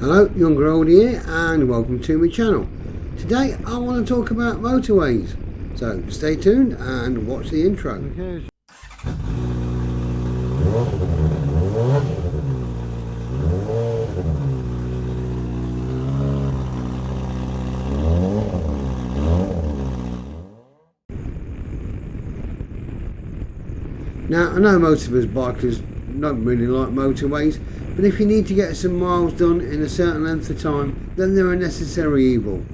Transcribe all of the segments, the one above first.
Hello, Younger Old here, and welcome to my channel. Today I want to talk about motorways, so stay tuned and watch the intro. Okay. Now I know most of us bikers don't really like motorways, but if you need to get some miles done in a certain length of time, then they're a necessary evil.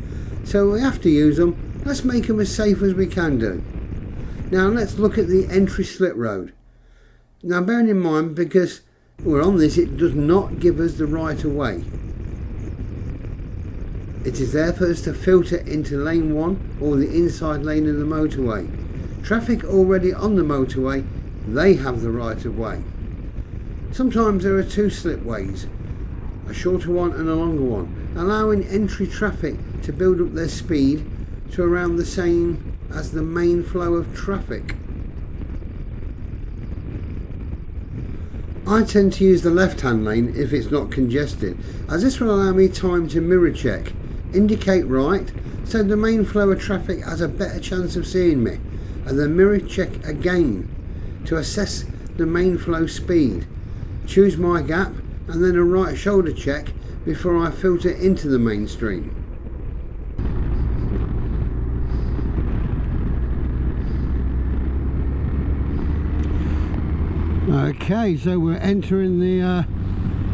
So we have to use them. Let's make them as safe as we can do. Now let's look at the entry slip road. Now bearing in mind, because we're on this, it does not give us the right of way. It is there for us to filter into lane 1 or the inside lane of the motorway. Traffic already on the motorway, they have the right of way. Sometimes there are two slipways, a shorter one and a longer one, allowing entry traffic to build up their speed to around the same as the main flow of traffic. I tend to use the left hand lane if it's not congested, as this will allow me time to mirror check, indicate right, so the main flow of traffic has a better chance of seeing me, and then mirror check again to assess the main flow speed. Choose my gap and then a right shoulder check before I filter into the mainstream. Okay, so we're entering the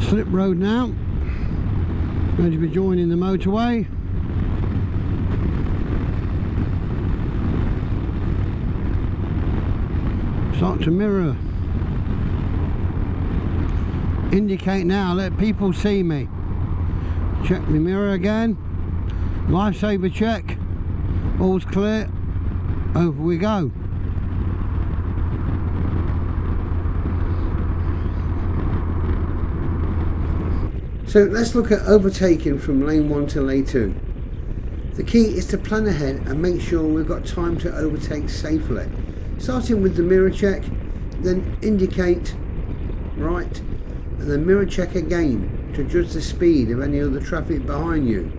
slip road now. Going to be joining the motorway. Start to mirror. Indicate now, let people see me. Check my mirror again. Lifesaver check. All's clear. Over we go. So let's look at overtaking from lane 1 to lane 2. The key is to plan ahead and make sure we've got time to overtake safely. Starting with the mirror check, then indicate right, and then mirror check again to judge the speed of any other traffic behind you.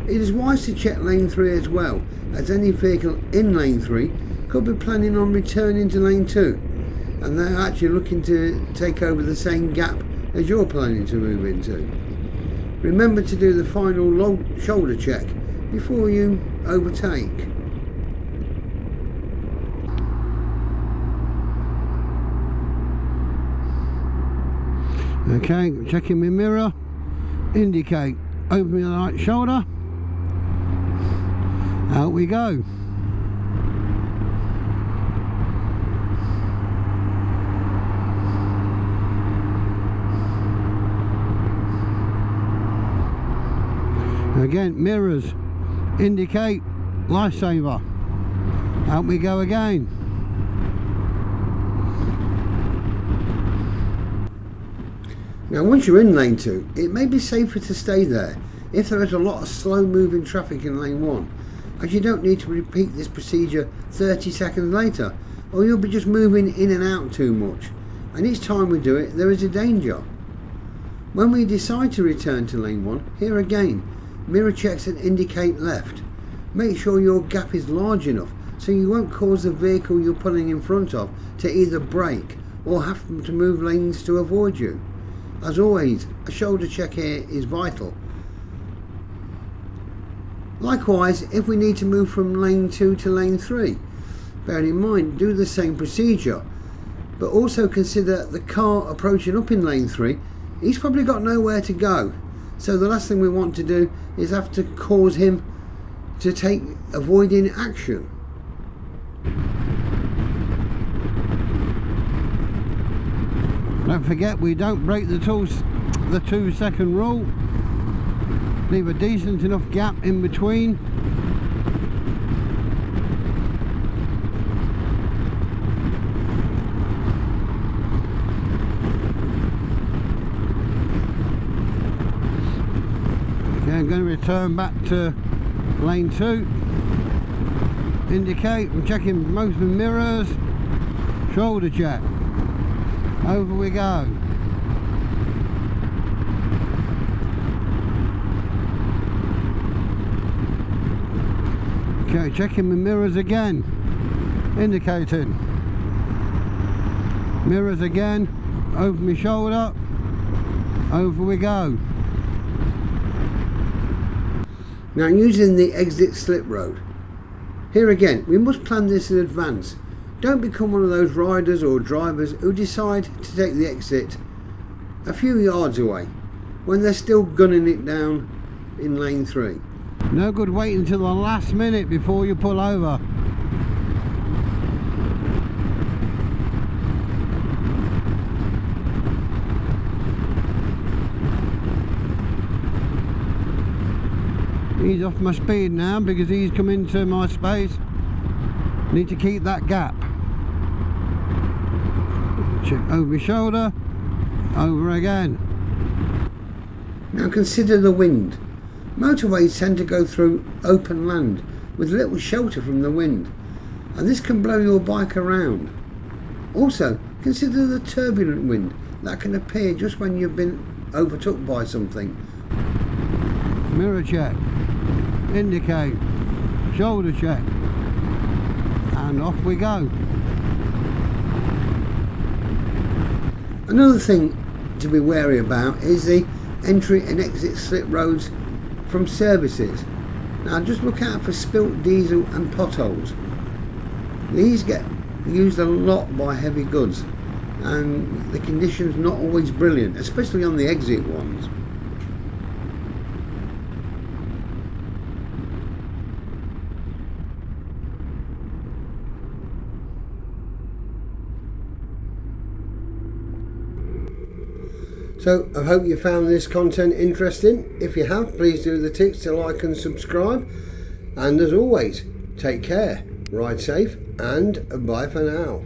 It is wise to check lane 3 as well, as any vehicle in lane 3 could be planning on returning to lane 2, and they're actually looking to take over the same gap as you're planning to move into. Remember to do the final low shoulder check before you overtake. Okay, checking my mirror. Indicate. Open the right shoulder. Out we go. Again, mirrors. Indicate. Lifesaver. Out we go again. Now once you're in lane 2, it may be safer to stay there if there is a lot of slow moving traffic in lane 1, as you don't need to repeat this procedure 30 seconds later, or you'll be just moving in and out too much, and each time we do it there is a danger. When we decide to return to lane 1, here again, mirror checks and indicate left. Make sure your gap is large enough so you won't cause the vehicle you're pulling in front of to either brake or have to move lanes to avoid you. As always, a shoulder check here is vital. Likewise, if we need to move from lane 2 to lane 3, bear in mind, do the same procedure, but also consider the car approaching up in lane 3. He's probably got nowhere to go, so the last thing we want to do is have to cause him to take avoiding action. Don't forget, we don't break the 2 second rule. Leave a decent enough gap in between. Okay, I'm going to return back to lane 2. Indicate. I'm checking most of the mirrors. Shoulder check. Over we go. Checking my mirrors again, indicating. Mirrors again, over my shoulder, over we go. Now, using the exit slip road. Here again, we must plan this in advance. Don't become one of those riders or drivers who decide to take the exit a few yards away when they're still gunning it down in lane 3. No good waiting until the last minute before you pull over. He's off my speed now because he's come into my space. Need to keep that gap. Check over my shoulder, over again. Now consider the wind. Motorways tend to go through open land with little shelter from the wind, and this can blow your bike around. Also, consider the turbulent wind that can appear just when you've been overtook by something. Mirror check, indicate, shoulder check, and off we go. Another thing to be wary about is the entry and exit slip roads from services. Now just look out for spilt diesel and potholes. These get used a lot by heavy goods, and the condition's not always brilliant, especially on the exit ones. So I hope you found this content interesting. If you have, please do the ticks to like and subscribe. And as always, take care, ride safe, and bye for now.